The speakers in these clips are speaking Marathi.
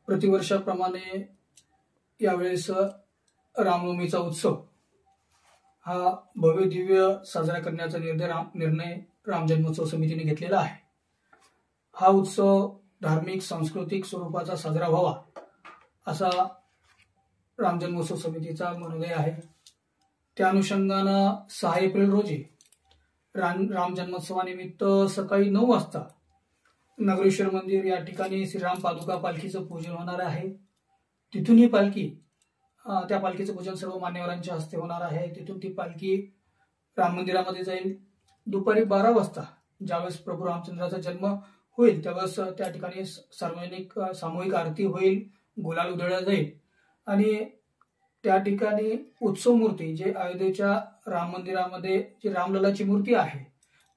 प्रतिवर्षाप्रमाणे यावेळेस रामनवमीचा उत्सव हा भव्य दिव्य साजरा करण्याचा निर्णय राम जन्मोत्सव समितीने घेतलेला आहे। हा उत्सव धार्मिक सांस्कृतिक स्वरूपाचा साजरा व्हावा असा राम जन्मोत्सव समितीचा मनोदय आहे। त्या अनुषंगाने 6 एप्रिल रोजी राम जन्मोत्सवानिमित्त सकाळी 9 वाजता नगरेश्वर मंदिर या ठिकाणी श्रीराम पादुका पालखीचं पूजन होणार आहे। तिथून ही पालखी त्या पालखीचं पूजन सर्व मान्यवरांच्या हस्ते होणार आहे। तिथून ती पालखी राम मंदिरामध्ये जाईल। दुपारी 12 वाजता ज्यावेळेस प्रभू रामचंद्राचा जन्म होईल त्यावेळेस त्या ठिकाणी सार्वजनिक सामूहिक आरती होईल, गुलाल उधळला जाईल आणि त्या ठिकाणी उत्सव मूर्ती जे अयोध्येच्या राम मंदिरामध्ये जी रामललाची मूर्ती आहे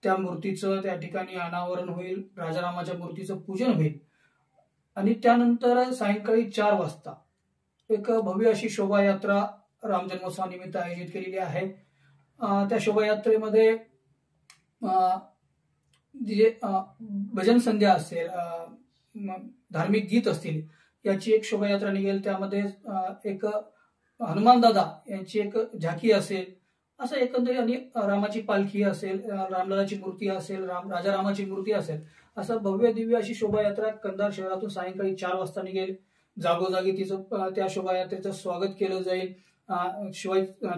त्या मूर्तीचं त्या ठिकाणी अनावरण होईल, राजारामाच्या मूर्तीचं पूजन होईल आणि त्यानंतर सायंकाळी 4 वाजता एक भव्य अशी शोभायात्रा राम जन्मोत्सवानिमित्त आयोजित केलेली आहे। त्या शोभायात्रेमध्ये जे भजन संध्या असेल, धार्मिक गीत असतील याची एक शोभायात्रा निघेल। त्यामध्ये एक हनुमान दादा यांची एक झाकी असेल, असं एकंदरीत आणि रामाची पालखी असेल, रामललाची मूर्ती असेल, राजारामाची मूर्ती असेल, असं भव्य दिव्य अशी शोभायात्रा कंधार शहरातून सायंकाळी 4 वाजता निघेल। जागोजागी तिचं त्या शोभायात्रेचं स्वागत केलं जाईल।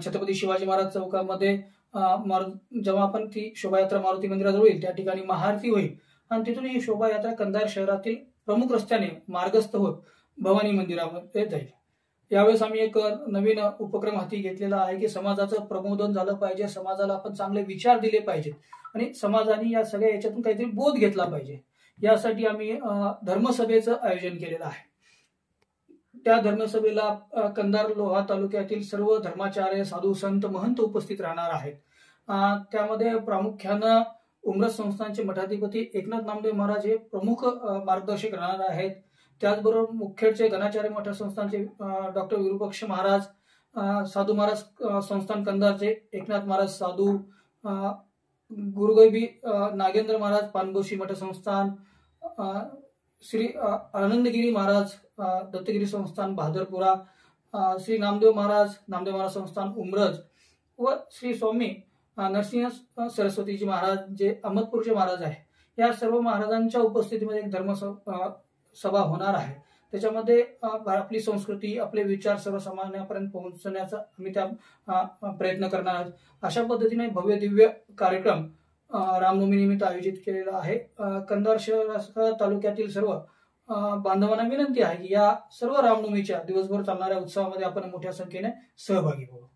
छत्रपती शिवाजी महाराज चौकामध्ये जेव्हा आपण ती शोभायात्रा मारुती मंदिराजवळ होईल त्या ठिकाणी महाआरती होईल आणि तिथून ही शोभायात्रा कंधार शहरातील प्रमुख रस्त्याने मार्गस्थ होत भवानी मंदिरामध्ये जाईल। यावेळेस आम्ही एक नवीन उपक्रम हाती घेतलेला आहे की समाजाचं प्रबोधन झालं पाहिजे, समाजाला आपण चांगले विचार दिले पाहिजेत आणि समाजाने या सगळ्या याच्यातून काहीतरी बोध घेतला पाहिजे। यासाठी आम्ही धर्मसभेचं आयोजन केलेलं आहे। त्या धर्मसभेला कंधार लोहा तालुक्यातील सर्व धर्माचार्य, साधू, संत, महंत उपस्थित राहणार आहेत। त्यामध्ये प्रामुख्याने उमरज संस्थानचे मठाधिपती एकनाथ नामदेव महाराज हे प्रमुख मार्गदर्शक राहणार आहेत। त्याचबरोबर मुखेडचे घनाचार्य मठ संस्थानचे डॉक्टर विरूपाक्ष महाराज, साधू महाराज संस्थान कंधारचे एकनाथ महाराज साधू, गुरुगैबी नागेंद्र महाराज पानबोशी मठ संस्थान, श्री आनंदगिरी महाराज दत्तगिरी संस्थान बहादरपुरा, श्री नामदेव महाराज संस्थान उमरज व श्री स्वामी नरसिंह सरस्वतीजी महाराज जे अहमदपूरचे महाराज आहे, या सर्व महाराजांच्या उपस्थितीमध्ये एक धर्मसभा होणार आहे। त्याच्यामध्ये आपली संस्कृती, आपले विचार सर्वसामान्यांपर्यंत पोहोचण्याचा आम्ही त्या प्रयत्न करणार आहोत। अशा पद्धतीने भव्य दिव्य कार्यक्रम रामनवमीनिमित्त आयोजित केलेला आहे। कंधार शहर तालुक्यातील सर्व बांधवांना विनंती आहे की या सर्व रामनवमीच्या दिवसभर चालणाऱ्या उत्सवामध्ये आपण मोठ्या संख्येने सहभागी व्हावं।